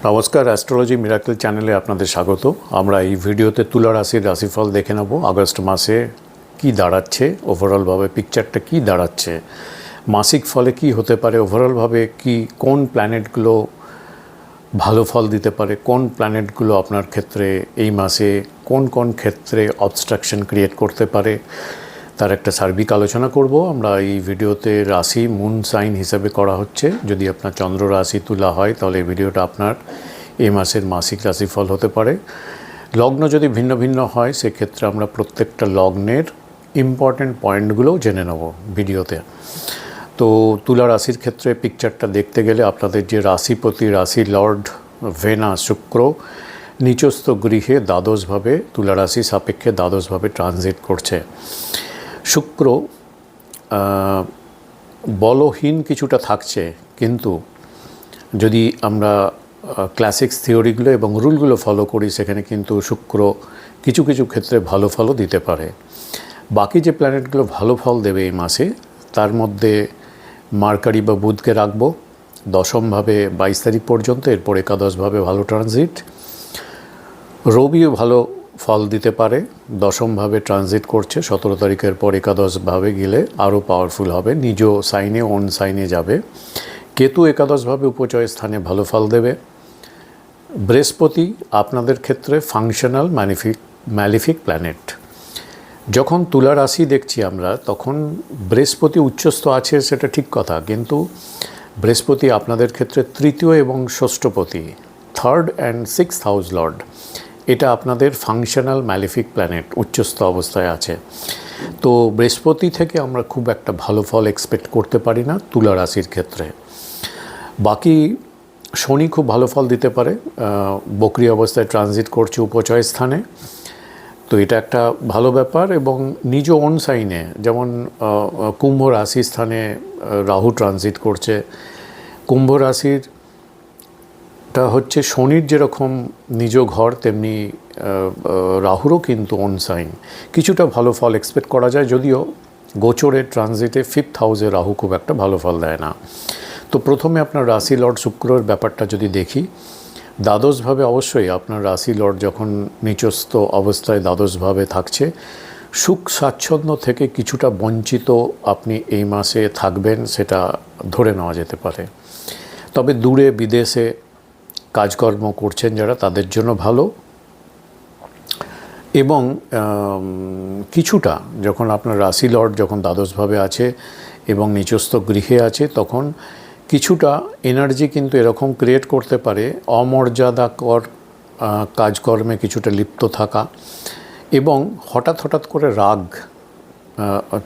নমস্কার, astrology miracle চ্যানেলে আপনাদের স্বাগত। আমরা এই ভিডিওতে তুলা রাশির রাশিফল দেখে নেব। আগস্ট মাসে কি দাঁড়াচ্ছে, ওভারঅলভাবে পিকচারটা কি দাঁড়াচ্ছে, মাসিক ফলে কি হতে পারে, ওভারঅলভাবে কি কোন প্ল্যানেটগুলো ভালো ফল দিতে পারে, কোন প্ল্যানেটগুলো আপনার ক্ষেত্রে এই মাসে কোন কোন ক্ষেত্রে অবস্ট্রাকশন ক্রিয়েট করতে পারে, তার একটা সার্বিক আলোচনা করব। আমরা এই ভিডিওতে রাশি মুন সাইন হিসাবে করা হচ্ছে। যদি আপনার চন্দ্র রাশি তুলা হয় তাহলে এই ভিডিওটা আপনার এই মাসের মাসিক রাশিফল হতে পারে। লগ্ন যদি ভিন্ন ভিন্ন হয় সেক্ষেত্রে আমরা প্রত্যেকটা লগ্নের ইম্পর্ট্যান্ট পয়েন্টগুলোও জেনে নেব ভিডিওতে। তো তুলা রাশির ক্ষেত্রে পিকচারটা দেখতে গেলে আপনাদের যে রাশিপতি, রাশি লর্ড ভেনাস শুক্র নিচস্থ গৃহে দ্বাদশভাবে তুলা রাশি সাপেক্ষে দ্বাদশভাবে ট্রানজিট করছে। শুক্র বলহীন কিছুটা থাকছে, কিন্তু যদি আমরা ক্লাসিক্স থিওরিগুলো এবং রুলগুলো ফলো করি সেখানে কিন্তু শুক্র কিছু কিছু ক্ষেত্রে ভালো ফলও দিতে পারে। বাকি যে প্ল্যানেটগুলো ভালো ফল দেবে এই মাসে তার মধ্যে মার্কারি বা বুধকে রাখবো দশমভাবে 22 তারিখ পর্যন্ত, এরপর একাদশভাবে ভালো ট্রানজিট। রবিও ভালো ফল দিতে পারে, দশমভাবে ট্রানজিট করছে, 17 তারিখের পর একাদশভাবে গেলে আরও পাওয়ারফুল হবে, নিজ সাইনে অন সাইনে যাবে। কেতু একাদশভাবে উপচয় স্থানে ভালো ফল দেবে। বৃহস্পতি আপনাদের ক্ষেত্রে ফাংশনাল ম্যালিফিক প্ল্যানেট। যখন তুলা রাশি দেখছি আমরা তখন বৃহস্পতি উচ্চস্থ আছে সেটা ঠিক কথা, কিন্তু বৃহস্পতি আপনাদের ক্ষেত্রে তৃতীয় এবং ষষ্ঠপতি, third and sixth house lord, এটা আপনাদের ফাংশনাল ম্যালিফিক প্ল্যানেট, উচ্চস্থ অবস্থায় আছে। তো বৃহস্পতি থেকে আমরা খুব একটা ভালো ফল এক্সপেক্ট করতে পারি না তুলা রাশির ক্ষেত্রে। বাকি শনি খুব ভালো ফল দিতে পারে, বকরি অবস্থায় ট্রানজিট করছে উপচয় স্থানে, তো এটা একটা ভালো ব্যাপার। এবং নিজ অন সাইনে যেমন কুম্ভ রাশি স্থানে রাহু ট্রানজিট করছে। কুম্ভ রাশিরটা হচ্ছে শনির যেরকম নিজ ঘর, তেমনি রাহুরও কিন্তু অন সাইন, কিছুটা ভালো ফল এক্সপেক্ট করা যায়, যদিও গোচরের ট্রানজিটে 5th হাউসে রাহু খুব একটা ভালো ফল দেয় না। তো প্রথমে আপনার রাশি লর্ড শুক্রের ব্যাপারটা যদি দেখি, দ্বাদশভাবে অবশ্যই আপনার রাশি লর্ড যখন নিচস্থ অবস্থায় দ্বাদশভাবে থাকছে, সুখ স্বাচ্ছন্দ্য থেকে কিছুটা বঞ্চিত আপনি এই মাসে থাকবেন, সেটা ধরে নেওয়া যেতে পারে। তবে দূরে বিদেশে কাজকর্ম করছেন যারা, তাদের জন্য ভালো। এবং কিছুটা যখন আপনার রাশি লর্ড যখন দ্বাদশভাবে আছে এবং নিচস্থ গৃহে আছে তখন কিছুটা এনার্জি কিন্তু এরকম ক্রিয়েট করতে পারে, অমর্যাদাকর কাজকর্মে কিছুটা লিপ্ত থাকা এবং হঠাৎ হঠাৎ করে রাগ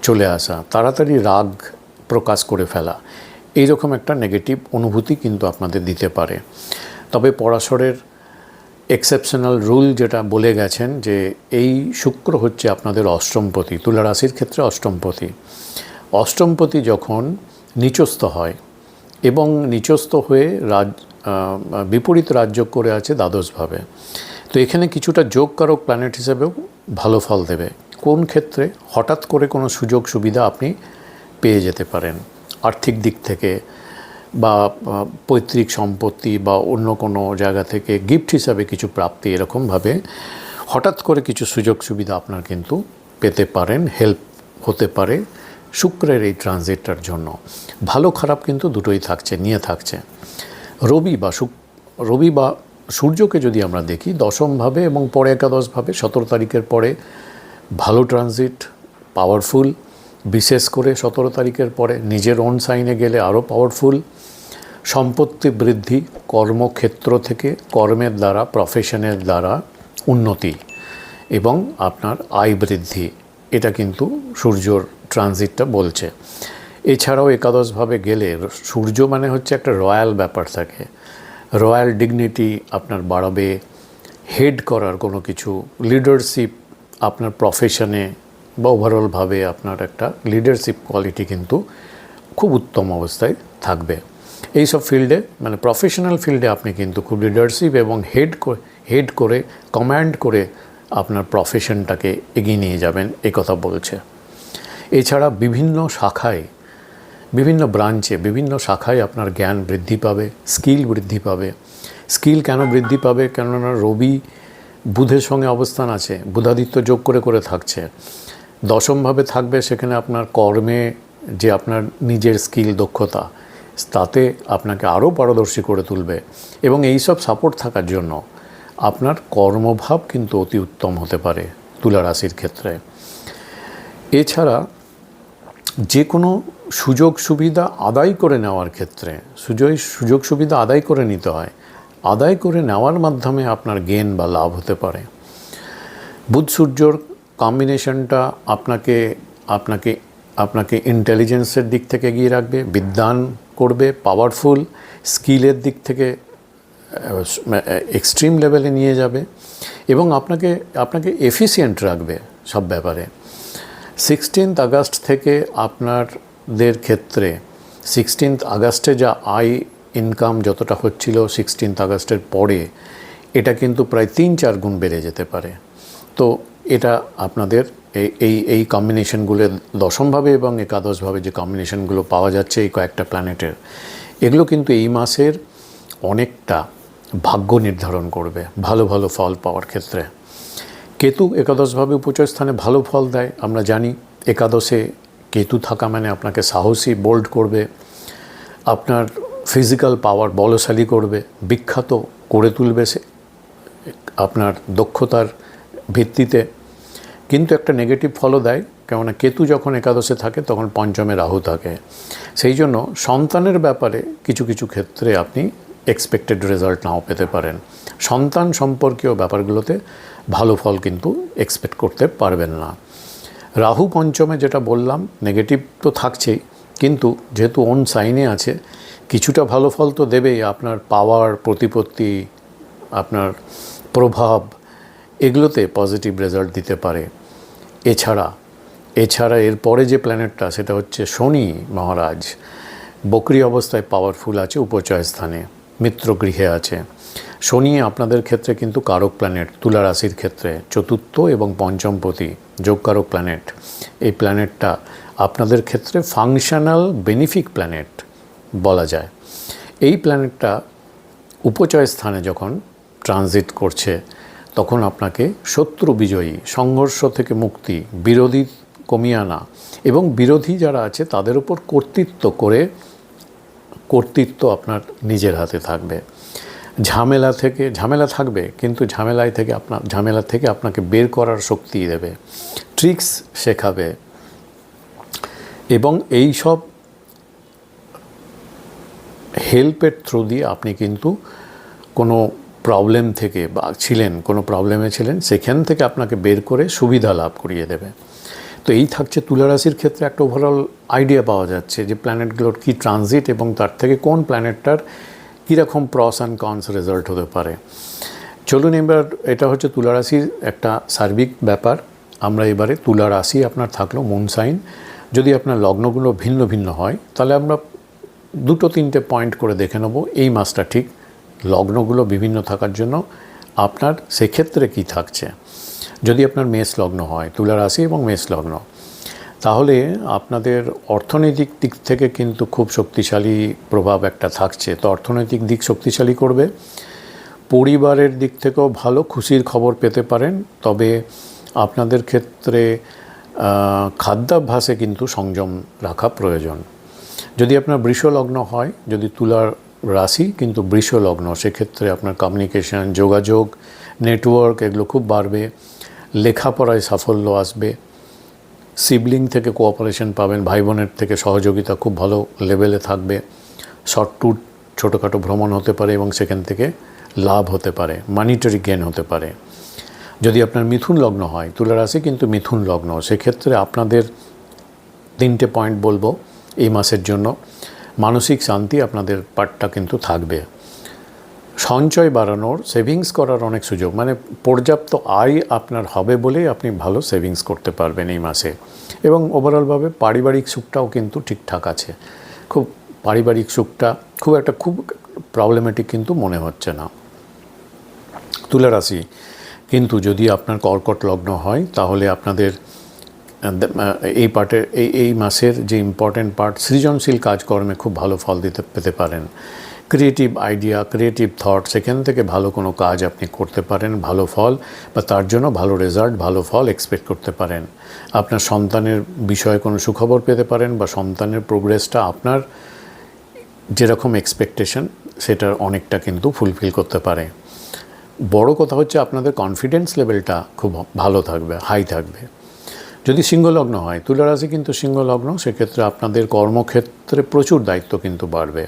চলে আসা, তাড়াতাড়ি রাগ প্রকাশ করে ফেলা, এইরকম একটা নেগেটিভ অনুভূতি কিন্তু আপনাদের দিতে পারে। তবে পরাশরের এক্সেপশনাল রুল যেটা বলে গেছেন যে এই শুক্র হচ্ছে আপনাদের অষ্টমপতি, তুলা রাশির ক্ষেত্রে অষ্টমপতি। অষ্টমপতি যখন নিচস্থ হয় এবং নিচস্থ হয়ে বিপরীত রাজযোগ করে আছে দ্বাদশভাবে, তো এখানে কিছুটা যোগকারক প্ল্যানেট হিসেবেও ভালো ফল দেবে। কোন ক্ষেত্রে হঠাৎ করে কোনো সুযোগ সুবিধা আপনি পেয়ে যেতে পারেন, আর্থিক দিক থেকে বা পৈতৃক সম্পত্তি বা অন্য কোনো জায়গা থেকে গিফট হিসাবে কিছু প্রাপ্তি, এরকমভাবে হঠাৎ করে কিছু সুযোগ সুবিধা আপনার কিন্তু পেতে পারেন, হেল্প হতে পারে শুক্রের এই ট্রানজিটটার জন্য। ভালো খারাপ কিন্তু দুটোই থাকছে, নিয়ে থাকছে। রবি বা সূর্যকে যদি আমরা দেখি দশমভাবে এবং পরে একাদশভাবে, 17 তারিখের পরে ভালো ট্রানজিট, পাওয়ারফুল, বিশেষ করে 17 তারিখের পরে নিজের অন সাইনে গেলে আরও পাওয়ারফুল। সম্পত্তি বৃদ্ধি, কর্মক্ষেত্র থেকে কর্মের দ্বারা, প্রফেশনের দ্বারা উন্নতি এবং আপনার আয় বৃদ্ধি, এটা কিন্তু সূর্যর ট্রানজিটটা বলছে। এছাড়াও একাদশভাবে গেলে সূর্য মানে হচ্ছে একটা রয়্যাল ব্যাপার থাকে, রয়্যাল ডিগনিটি আপনার বাড়াবে, হেড করার কোনো কিছু, লিডারশিপ আপনার প্রফেশনে বা ওভারঅলভাবে আপনার একটা লিডারশিপ কোয়ালিটি কিন্তু খুব উত্তম অবস্থায় থাকবে। এই সব ফিল্ডে মানে প্রফেশনাল ফিল্ডে আপনি কিন্তু খুব লিডারশিপ এবং হেড করে কমান্ড করে আপনার প্রফেশনটাকে এগিয়ে নিয়ে যাবেন, এই কথা বলছে। এছাড়া বিভিন্ন শাখায়, বিভিন্ন ব্রাঞ্চে, বিভিন্ন শাখায় আপনার জ্ঞান বৃদ্ধি পাবে, স্কিল বৃদ্ধি পাবে, স্কিল কেন বৃদ্ধি পাবে? কেননা রবি বুধের সঙ্গে অবস্থান আছে, বুধাদিত্য যোগ করে করে থাকছে, দশমভাবে থাকবে, সেখানে আপনার কর্মে যে আপনার নিজের স্কিল দক্ষতা, তাতে আপনাকে আরও পারদর্শী করে তুলবে। এবং এই সব সাপোর্ট থাকার জন্য আপনার কর্মভাব কিন্তু অতি উত্তম হতে পারে তুলা রাশির ক্ষেত্রে। এছাড়া যে কোনো সুযোগ সুবিধা আদায় করে নেওয়ার ক্ষেত্রে, সুযোগ সুবিধা আদায় করে নিতে হয়, আদায় করে নেওয়ার মাধ্যমে আপনার গেন বা লাভ হতে পারে। বুধ সূর্যর কম্বিনেশনটা আপনাকে আপনাকে আপনাকে ইন্টেলিজেন্সের দিক থেকে এগিয়ে রাখবে, বিদ্বান করবে, পাওয়ারফুল, স্কিলের দিক থেকে এক্সট্রিম লেভেলে নিয়ে যাবে এবং আপনাকে এফিসিয়েন্ট রাখবে সব ব্যাপারে। 16 আগস্ট থেকে আপনাদের ক্ষেত্রে 16 আগস্টে যা আয় ইনকাম যতটা হচ্ছিল 16 আগস্টের পরে, এটা কিন্তু প্রায় 3-4 গুণ বেড়ে যেতে পারে। তো এটা আপনাদের এই কম্বিনেশনগুলো দশমভাবে এবং একাদশভাবে যে কম্বিনেশনগুলো পাওয়া যাচ্ছে এই কয়েকটা প্ল্যানেটের, এগুলো কিন্তু এই মাসের অনেকটা ভাগ্য নির্ধারণ করবে ভালো ভালো ফল পাওয়ার ক্ষেত্রে। কেতু একাদশভাবে উপচয় স্থানে ভালো ফল দেয়। আমরা জানি একাদশে কেতু থাকা মানে আপনাকে সাহসী, বোল্ড করবে, আপনার ফিজিক্যাল পাওয়ার বলশালী করবে, বিখ্যাত করে তুলবে সে আপনার দক্ষতার ভিত্তিতে। কিন্তু একটা নেগেটিভ ফলও দেয়, কেননা কেতু যখন একাদশে থাকে তখন পঞ্চমে রাহু থাকে। সেই জন্য সন্তানের ব্যাপারে কিছু কিছু ক্ষেত্রে আপনি এক্সপেক্টেড রেজাল্ট নাও পেতে পারেন। সন্তান সম্পর্কীয় ব্যাপারগুলোতে ভালো ফল কিন্তু এক্সপেক্ট করতে পারবেন না। রাহু পঞ্চমে যেটা বললাম, নেগেটিভ তো থাকছেই, কিন্তু যেহেতু ওন সাইনে আছে কিছুটা ভালো ফল তো দেবেই। আপনার পাওয়ার, প্রতিপত্তি, আপনার প্রভাব, এগুলোতে পজিটিভ রেজাল্ট দিতে পারে। এছাড়া এরপরে যে প্ল্যানেটটা সেটা হচ্ছে শনি মহারাজ, বকরি অবস্থায় পাওয়ারফুল আছে, উপচয় স্থানে মিত্র গৃহে আছে। শনি আপনাদের ক্ষেত্রে কিন্তু কারক প্ল্যানেট, তুলা রাশির ক্ষেত্রে চতুর্থ এবং পঞ্চমপতি যোগকারক প্ল্যানেট। এই প্ল্যানেটটা আপনাদের ক্ষেত্রে ফাংশনাল বেনিফিক প্ল্যানেট বলা যায়। এই প্ল্যানেটটা উপচয় স্থানে যখন ট্রানজিট করছে তখন আপনাকে শত্রু বিজয়ী, সংঘর্ষ থেকে মুক্তি, বিরোধী কমিয়ে আনা এবং বিরোধী যারা আছে তাদের উপর কর্তৃত্ব আপনার নিজের হাতে থাকবে। ঝামেলা থাকবে, কিন্তু ঝামেলা থেকে আপনাকে বের করার শক্তি দেবে, ট্রিক্স শেখাবে। এবং এই সব হেল্পের থ্রু দিয়ে আপনি কিন্তু কোনো প্রবলেম থেকে কোনো প্রবলেমে ছিলেন, সেখান থেকে আপনাকে বের করে সুবিধা লাভ করিয়ে দেবে। তো এই থাকছে তুলা রাশির ক্ষেত্রে একটা ওভারঅল আইডিয়া পাওয়া যাচ্ছে যে প্ল্যানেটগুলোর কী ট্রানজিট এবং তার থেকে কোন প্ল্যানেটটার কীরকম প্রস অ্যান্ড কনস রেজাল্ট হতে পারে। চলুন এবার, এটা হচ্ছে তুলা রাশির একটা সার্বিক ব্যাপার। আমরা এবারে তুলা রাশি আপনার থাকলো মুন সাইন, যদি আপনার লগ্নগুলো ভিন্ন ভিন্ন হয় তাহলে আমরা 2-3টে পয়েন্ট করে দেখে নেব এই মাসটা ঠিক লগ্নগুলো বিভিন্ন থাকার জন্য আপনার সেক্ষেত্রে কি থাকছে। যদি আপনার মেষ লগ্ন হয়, তুলা রাশি এবং মেষ লগ্ন, তাহলে আপনাদের অর্থনৈতিক দিক থেকে কিন্তু খুব শক্তিশালী প্রভাব একটা থাকছে। তো অর্থনৈতিক দিক শক্তিশালী করবে। পরিবারের দিক থেকেও ভালো খুশির খবর পেতে পারেন। তবে আপনাদের ক্ষেত্রে খাদ্যাভ্যাসে কিন্তু সংযম রাখা প্রয়োজন। যদি আপনার বৃষ লগ্ন হয়, যদি তুলার রাশি কিন্তু বৃষ লগ্ন, সেক্ষেত্রে আপনার কমিউনিকেশন, যোগাযোগ, নেটওয়ার্ক এগুলো খুব বাড়বে। লেখাপড়ায় সাফল্য আসবে, সিবলিং থেকে কোঅপারেশন পাবেন, ভাই বোনের থেকে সহযোগিতা খুব ভালো লেভেলে থাকবে। শর্ট ট্যুর, ছোটোখাটো ভ্রমণ হতে পারে এবং সেখান থেকে লাভ হতে পারে, মানিটারি গেন হতে পারে। যদি আপনার মিথুন লগ্ন হয়, তুলা রাশি কিন্তু মিথুন লগ্ন, সেক্ষেত্রে আপনাদের 3টে পয়েন্ট বলবো এই মাসের জন্য। মানসিক শান্তি আপনাদের পার্টটা কিন্তু থাকবে। সঞ্চয় বাড়ানোর, সেভিংস করার অনেক সুযোগ, মানে পর্যাপ্ত আয় আপনার হবে বলেই আপনি ভালো সেভিংস করতে পারবেন এই মাসে। এবং ওভারঅলভাবে পারিবারিক সুখটাও কিন্তু ঠিকঠাক আছে। পারিবারিক সুখটা খুব প্রবলেমেটিক কিন্তু মনে হচ্ছে না। তুলা রাশি কিন্তু যদি আপনার কর্কট লগ্ন হয় তাহলে আপনাদের এই মাসের যে ইম্পর্টেন্ট পার্ট, সৃজনশীল কাজকর্মে খুব ভালো ফল পেতে পারেন। ক্রিয়েটিভ আইডিয়া, ক্রিয়েটিভ থট, সেখান থেকে ভালো কোনো কাজ আপনি করতে পারেন, ভালো ফল বা তার জন্য ভালো রেজাল্ট, ভালো ফল এক্সপেক্ট করতে পারেন। আপনার সন্তানের বিষয়ে কোনো সুখবর পেতে পারেন বা সন্তানের প্রোগ্রেসটা আপনার যেরকম এক্সপেকটেশন সেটার অনেকটা কিন্তু ফুলফিল করতে পারে। বড় কথা হচ্ছে আপনাদের কনফিডেন্স লেভেলটা খুব ভালো থাকবে, হাই থাকবে। যদি সিংহলগ্ন হয়, তুলা রাশি কিন্তু সিংহলগ্ন, সেক্ষেত্রে আপনাদের কর্মক্ষেত্রে প্রচুর দায়িত্ব কিন্তু বাড়বে।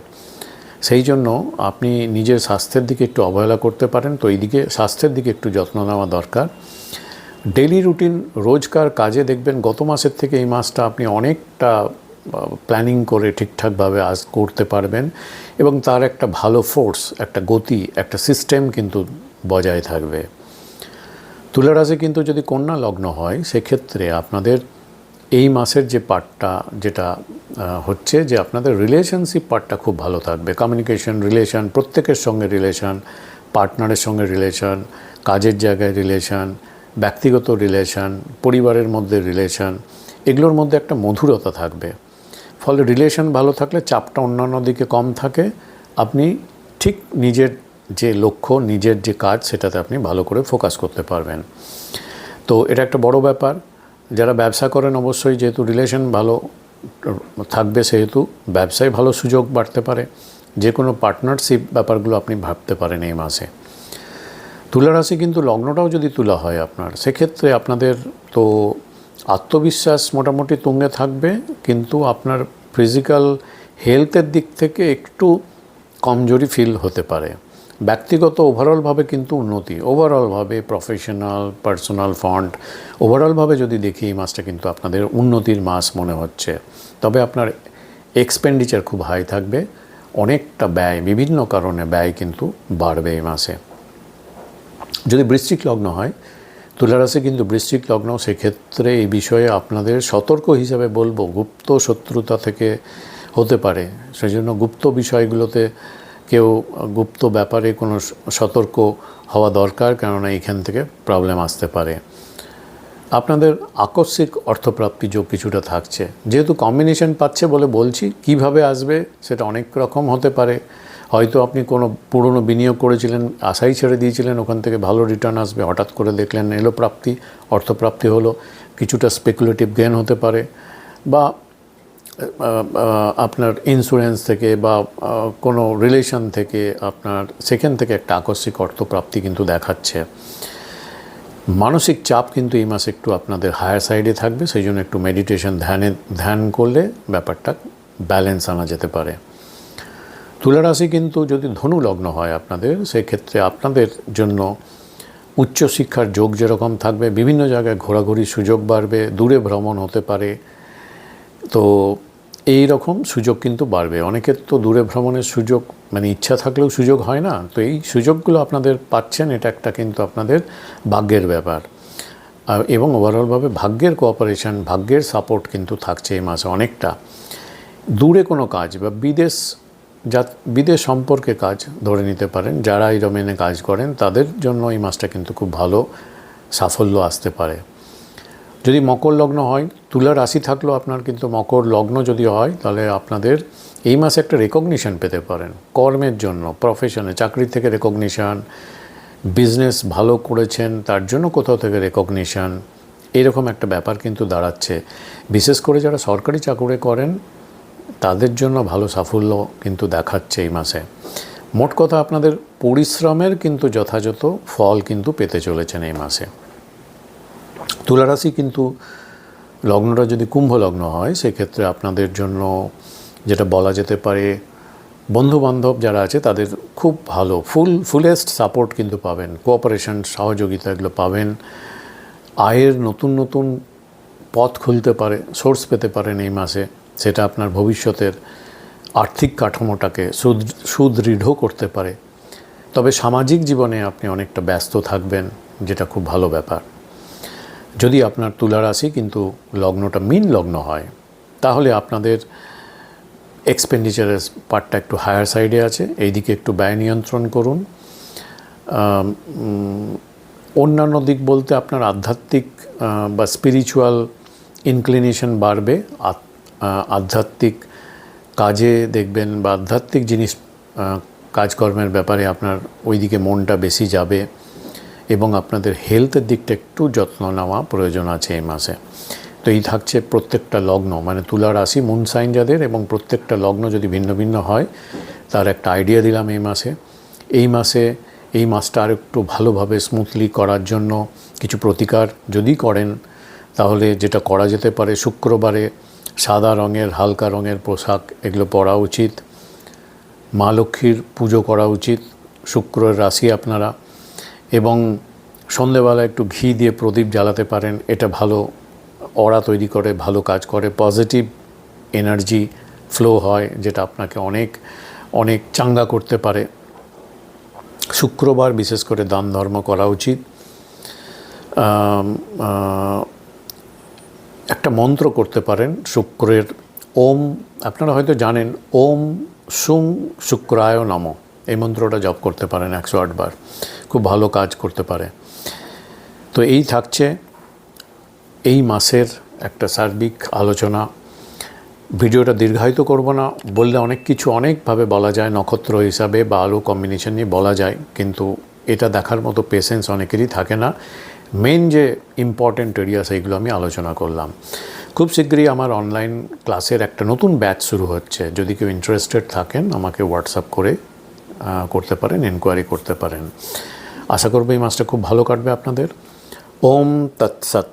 সেই জন্য আপনি নিজের স্বাস্থ্যের দিকে একটু অবহেলা করতে পারেন, তো এই দিকে স্বাস্থ্যের দিকে একটু যত্ন নেওয়া দরকার। ডেইলি রুটিন, রোজকার কাজে দেখবেন গত মাসের থেকে এই মাসটা আপনি অনেকটা প্ল্যানিং করে ঠিকঠাকভাবে আজ করতে পারবেন এবং তার একটা ভালো ফোর্স, একটা গতি, একটা সিস্টেম কিন্তু বজায় থাকবে। তুলা রাশি কিন্তু যদি কন্যা লগ্ন হয়, সেক্ষেত্রে আপনাদের এই মাসের যে পার্টটা যেটা হচ্ছে যে আপনাদের রিলেশনশিপ পার্টটা খুব ভালো থাকবে। কমিউনিকেশন, রিলেশন, প্রত্যেকের সঙ্গে রিলেশন, পার্টনারের সঙ্গে রিলেশন, কাজের জায়গায় রিলেশন, ব্যক্তিগত রিলেশন, পরিবারের মধ্যে রিলেশন, এগুলোর মধ্যে একটা মধুরতা থাকবে। ফলে রিলেশন ভালো থাকলে চাপটা অন্যান্য দিকে কম থাকে, আপনি ঠিক নিজের যে লক্ষ্য, নিজের যে কাজ, সেটাতে আপনি ভালো করে ফোকাস করতে পারবেন। তো এটা একটা বড় ব্যাপার। যারা ব্যবসা করেন অবশ্যই যেহেতু রিলেশন ভালো থাকবে, সেহেতু ব্যবসায় ভালো সুযোগ বাড়তে পারে। যে কোনো পার্টনারশিপ ব্যাপারগুলো আপনি ভাবতে পারেন এই মাসে। তুলা রাশি কিন্তু লগ্নটাও যদি তুলা হয় আপনার, সেক্ষেত্রে আপনাদের তো আত্মবিশ্বাস মোটামুটি তুঙ্গে থাকবে, কিন্তু আপনার ফিজিক্যাল হেলথের দিক থেকে একটু কমজোরি ফিল হতে পারে। ব্যক্তিগত ওভারঅলভাবে কিন্তু উন্নতি, ওভারঅলভাবে প্রফেশনাল, পার্সোনাল ফন্ড, ওভারঅলভাবে যদি দেখি এই মাসটা কিন্তু আপনাদের উন্নতির মাস মনে হচ্ছে। তবে আপনার এক্সপেন্ডিচার খুব হাই থাকবে, অনেকটা ব্যয়, বিভিন্ন কারণে ব্যয় কিন্তু বাড়বে এই মাসে। যদি বৃশ্চিক লগ্ন হয়, তুলা রাশি কিন্তু বৃশ্চিক লগ্ন, সেক্ষেত্রে এই বিষয়ে আপনাদের সতর্ক হিসাবে বলবো গুপ্ত শত্রুতা থেকে হতে পারে। সেই জন্য গুপ্ত বিষয়গুলোতে কেউ গুপ্ত ব্যাপারে কোনো সতর্ক হওয়া দরকার, কেননা এখান থেকে প্রবলেম আসতে পারে। আপনাদের আকস্মিক অর্থপ্রাপ্তি যোগ কিছুটা থাকছে, যেহেতু কম্বিনেশন পাচ্ছে বলে বলছি। কিভাবে আসবে সেটা অনেক রকম হতে পারে। হয়তো আপনি কোনো পুরনো বিনিয়োগ করেছিলেন, আশাই ছেড়ে দিয়েছিলেন, ওখান থেকে ভালো রিটার্ন আসবে, হঠাৎ করে দেখলেন এলো প্রাপ্তি, অর্থপ্রাপ্তি হলো। কিছুটা স্পেকুলেটিভ গেন হতে পারে, বা আপনার ইন্স্যুরেন্স থেকে বা কোনো রিলেশন থেকে আপনার সেখান থেকে একটা আকস্মিক অর্থপ্রাপ্তি কিন্তু দেখাচ্ছে। মানসিক চাপ কিন্তু এই মাসে একটু আপনাদের হায়ার সাইডে থাকবে, সেই জন্য একটু মেডিটেশন, ধ্যান করলে ব্যাপারটা ব্যালেন্স আনা যেতে পারে। তুলা রাশি কিন্তু যদি ধনু লগ্ন হয় আপনাদের, সেক্ষেত্রে আপনাদের জন্য উচ্চশিক্ষার যোগ যেরকম থাকবে, বিভিন্ন জায়গায় ঘোরাঘুরির সুযোগ বাড়বে, দূরে ভ্রমণ হতে পারে। তো এই রকম সুযোগ কিন্তু বাড়বে। অনেকের তো দূরে ভ্রমণের সুযোগ মানে ইচ্ছা থাকলেও সুযোগ হয় না, তো এই সুযোগগুলো আপনাদের পাচ্ছেন, এটা একটা কিন্তু আপনাদের ভাগ্যের ব্যাপার। এবং ওভারঅলভাবে ভাগ্যের কোঅপারেশন, ভাগ্যের সাপোর্ট কিন্তু থাকছে এই মাসে অনেকটা। দূরে কোনো কাজ বা বিদেশ সম্পর্কে কাজ ধরে নিতে পারেন, যারা এই ডোমেনে কাজ করেন তাদের জন্য এই মাসটা কিন্তু খুব ভালো সাফল্য আসতে পারে। যদি মকর লগ্ন হয়, তুলা রাশি থাকলেও আপনার কিন্তু মকর লগ্ন যদি হয়, তাহলে আপনাদের এই মাসে একটা রেকগনিশন পেতে পারেন কর্মের জন্য, প্রফেশনে, চাকরি থেকে রেকগনিশন, বিজনেস ভালো করেছেন তার জন্য কোথাও থেকে রেকগনিশন, এরকম একটা ব্যাপার কিন্তু দাঁড়াচ্ছে। বিশেষ করে যারা সরকারি চাকরি করেন তাদের জন্য ভালো সাফল্য কিন্তু দেখাচ্ছে এই মাসে। মোট কথা আপনাদের পরিশ্রমের কিন্তু যথাযথ ফল কিন্তু পেতে চলেছেন এই মাসে। তুলা রাশি কিন্তু লগ্নটা যদি কুম্ভ লগ্ন হয়, সেক্ষেত্রে আপনাদের জন্য যেটা বলা যেতে পারে, বন্ধুবান্ধব যারা আছে তাদের খুব ভালো ফুলেস্ট সাপোর্ট কিন্তু পাবেন, কোঅপারেশন, সহযোগিতা এগুলো পাবেন। আয়ের নতুন নতুন পথ খুলতে পারে, সোর্স পেতে পারেন এই মাসে, সেটা আপনার ভবিষ্যতের আর্থিক কাঠামোটাকে সুদৃঢ় করতে পারে। তবে সামাজিক জীবনে আপনি অনেকটা ব্যস্ত থাকবেন, যেটা খুব ভালো ব্যাপার। যদি আপনার তুলা রাশি কিন্তু লগ্নটা মীন লগ্ন হয়, তাহলে আপনাদের এক্সপেন্ডিচারের পার্টটা একটু হায়ার সাইডে আছে, এই দিকে একটু ব্যয় নিয়ন্ত্রণ করুন। অন্যান্য দিক বলতে আপনার আধ্যাত্মিক বা স্পিরিচুয়াল ইনক্লিনেশন বাড়বে, আধ্যাত্মিক কাজে দেখবেন বা আধ্যাত্মিক জিনিস কাজকর্মের ব্যাপারে আপনার ওইদিকে মনটা বেশি যাবে এবং আপনাদের হেলথের দিকটা একটু যত্ন নেওয়া প্রয়োজন আছে এই মাসে। তো এই থাকছে প্রত্যেকটা লগ্ন, মানে তুলা রাশি মুন সাইন যাদের, এবং প্রত্যেকটা লগ্ন যদি ভিন্ন ভিন্ন হয় তার একটা আইডিয়া দিলাম এই মাসে। এই মাসটা আর একটু ভালোভাবে স্মুথলি করার জন্য কিছু প্রতিকার যদি করেন তাহলে যেটা করা যেতে পারে, শুক্রবারে সাদা রঙের হালকা রঙের পোশাক এগুলো পরা উচিত, মা লক্ষ্মীর পুজো করা উচিত, শুক্রের রাশি আপনারা, এবং সন্ধেবেলা একটু ঘি দিয়ে প্রদীপ জ্বালাতে পারেন। এটা ভালো অরা তৈরি করে, ভালো কাজ করে, পজিটিভ এনার্জি ফ্লো হয়, যেটা আপনাকে অনেক অনেক চাঙ্গা করতে পারে। শুক্রবার বিশেষ করে দান ধর্ম করা উচিত। একটা মন্ত্র করতে পারেন শুক্রের, ওম, আপনারা হয়তো জানেন, ওম সুং শুক্রায় নমঃ, এই মন্ত্রটা জপ করতে পারেন 108 বার, খুব ভালো কাজ করতে পারে। তো এই থাকছে এই মাসের একটা সার্বিক আলোচনা। ভিডিওটা দীর্ঘায়িত করব না, বললে অনেক কিছু অনেকভাবে বলা যায়, নক্ষত্র হিসাবে বা আলো কম্বিনেশন নিয়ে বলা যায়, কিন্তু এটা দেখার মতো পেশেন্স অনেকেরই থাকে না। মেন যে ইম্পর্টেন্ট এরিয়া সেইগুলো আমি আলোচনা করলাম। খুব শীঘ্রই আমার অনলাইন ক্লাসের একটা নতুন ব্যাচ শুরু হচ্ছে। যদি কেউ ইন্টারেস্টেড থাকেন আমাকে হোয়াটসঅ্যাপ করে করতে পারেন, এনকোয়ারি করতে পারেন। আশা করব এই মাসটা খুব ভালো কাটবে আপনাদের। ওম তৎসৎ।